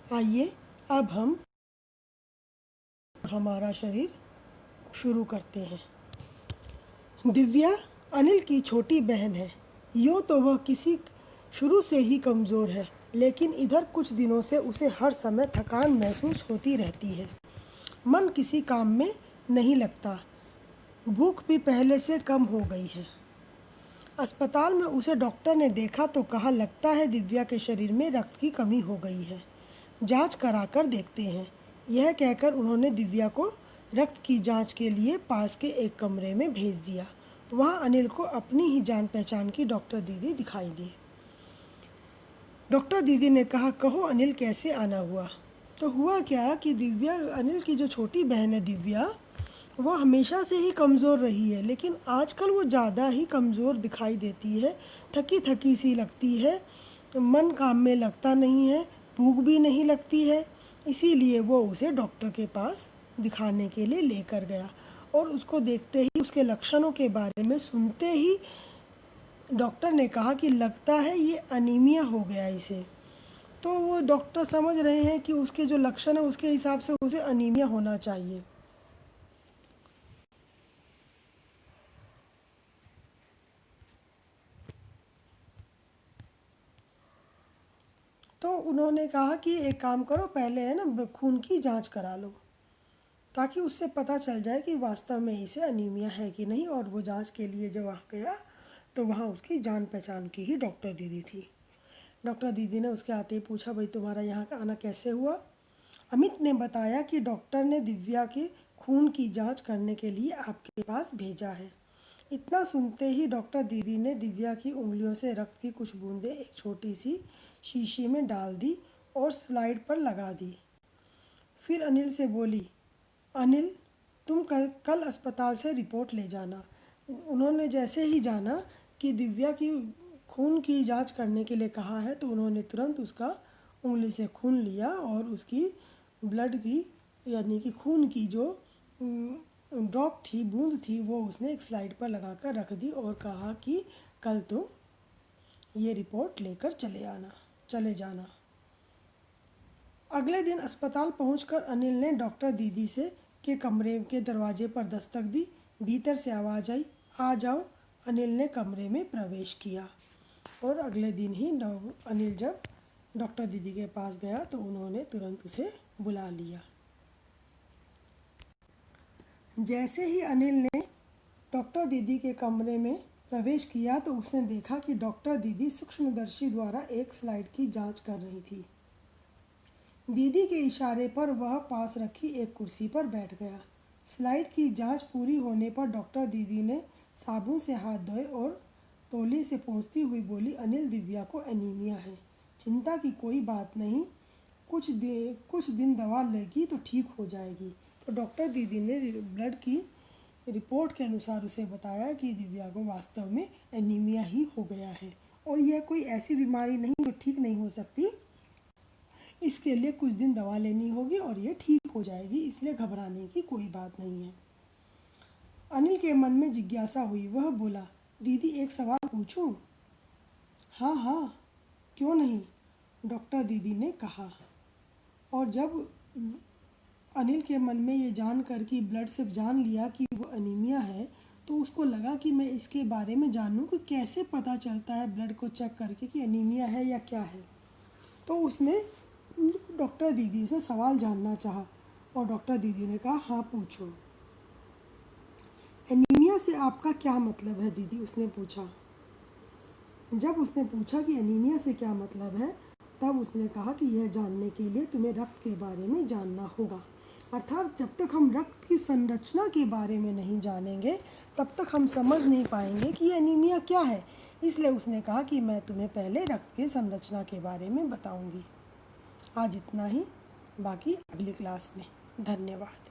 आइए अब हम हमारा शरीर शुरू करते हैं। दिव्या अनिल की छोटी बहन है। यूँ तो वह किसी शुरू से ही कमज़ोर है, लेकिन इधर कुछ दिनों से उसे हर समय थकान महसूस होती रहती है। मन किसी काम में नहीं लगता। भूख भी पहले से कम हो गई है। अस्पताल में उसे डॉक्टर ने देखा तो कहा, लगता है दिव्या के शरीर में रक्त की कमी हो गई है, जांच कराकर देखते हैं। यह कहकर उन्होंने दिव्या को रक्त की जांच के लिए पास के एक कमरे में भेज दिया। वहाँ अनिल को अपनी ही जान पहचान की डॉक्टर दीदी दिखाई दी। डॉक्टर दीदी ने कहा, कहो अनिल कैसे आना हुआ? तो हुआ क्या कि दिव्या, अनिल की जो छोटी बहन है दिव्या, वो हमेशा से ही कमज़ोर रही है, लेकिन आजकल वो ज़्यादा ही कमज़ोर दिखाई देती है। थकी थकी सी लगती है, मन काम में लगता नहीं है, भूख भी नहीं लगती है। इसीलिए वो उसे डॉक्टर के पास दिखाने के लिए लेकर गया और उसको देखते ही, उसके लक्षणों के बारे में सुनते ही डॉक्टर ने कहा कि लगता है ये अनीमिया हो गया इसे। तो वो डॉक्टर समझ रहे हैं कि उसके जो लक्षण है उसके हिसाब से उसे अनीमिया होना चाहिए। तो उन्होंने कहा कि एक काम करो, पहले है ना खून की जांच करा लो, ताकि उससे पता चल जाए कि वास्तव में इसे अनीमिया है कि नहीं। और वो जांच के लिए जब वहाँ गया तो वहाँ उसकी जान पहचान की ही डॉक्टर दीदी थी। डॉक्टर दीदी ने उसके आते ही पूछा, भाई तुम्हारा यहाँ का आना कैसे हुआ? अमित ने बताया कि डॉक्टर ने दिव्या के खून की जांच करने के लिए आपके पास भेजा है। इतना सुनते ही डॉक्टर दीदी ने दिव्या की उंगलियों से रक्त की कुछ बूंदें एक छोटी सी शीशी में डाल दी और स्लाइड पर लगा दी। फिर अनिल से बोली, अनिल तुम कल अस्पताल से रिपोर्ट ले जाना। उन्होंने जैसे ही जाना कि दिव्या की खून की जांच करने के लिए कहा है, तो उन्होंने तुरंत उसका उंगली से खून लिया और उसकी ब्लड की, यानी कि खून की जो ड्रॉप थी, बूंद थी, वो उसने एक स्लाइड पर लगा कर रख दी और कहा कि कल तुम ये रिपोर्ट लेकर चले जाना। अगले दिन अस्पताल पहुंचकर अनिल ने डॉक्टर दीदी से के कमरे के दरवाजे पर दस्तक दी। भीतर से आवाज़ आई, आ जाओ। अनिल ने कमरे में प्रवेश किया और अगले दिन ही अनिल जब डॉक्टर दीदी के पास गया तो उन्होंने तुरंत उसे बुला लिया। जैसे ही अनिल ने डॉक्टर दीदी के कमरे में प्रवेश किया तो उसने देखा कि डॉक्टर दीदी सूक्ष्मदर्शी द्वारा एक स्लाइड की जांच कर रही थी। दीदी के इशारे पर वह पास रखी एक कुर्सी पर बैठ गया। स्लाइड की जांच पूरी होने पर डॉक्टर दीदी ने साबुन से हाथ धोए और तौलिए से पोंछती हुई बोली, अनिल दिव्या को एनीमिया है, चिंता की कोई बात नहीं, कुछ दिन दवा लेगी तो ठीक हो जाएगी। तो डॉक्टर दीदी ने ब्लड की रिपोर्ट के अनुसार उसे बताया कि दिव्या को वास्तव में एनीमिया ही हो गया है और यह कोई ऐसी बीमारी नहीं जो ठीक नहीं हो सकती। इसके लिए कुछ दिन दवा लेनी होगी और ये ठीक हो जाएगी, इसलिए घबराने की कोई बात नहीं है। अनिल के मन में जिज्ञासा हुई। वह बोला, दीदी एक सवाल पूछूं? हाँ हाँ, क्यों नहीं, डॉक्टर दीदी ने कहा। और जब अनिल के मन में ये जानकर कि ब्लड से जान लिया कि वो एनीमिया है, तो उसको लगा कि मैं इसके बारे में जानूं कि कैसे पता चलता है ब्लड को चेक करके कि एनीमिया है या क्या है। तो उसने डॉक्टर दीदी से सवाल जानना चाहा और डॉक्टर दीदी ने कहा, हाँ पूछो। एनीमिया से आपका क्या मतलब है दीदी? उसने पूछा। जब उसने पूछा कि एनीमिया से क्या मतलब है, तब उसने कहा कि यह जानने के लिए तुम्हें रक्त के बारे में जानना होगा। अर्थात जब तक हम रक्त की संरचना के बारे में नहीं जानेंगे तब तक हम समझ नहीं पाएंगे कि यह एनीमिया क्या है। इसलिए उसने कहा कि मैं तुम्हें पहले रक्त की संरचना के बारे में बताऊंगी। आज इतना ही, बाकी अगली क्लास में। धन्यवाद।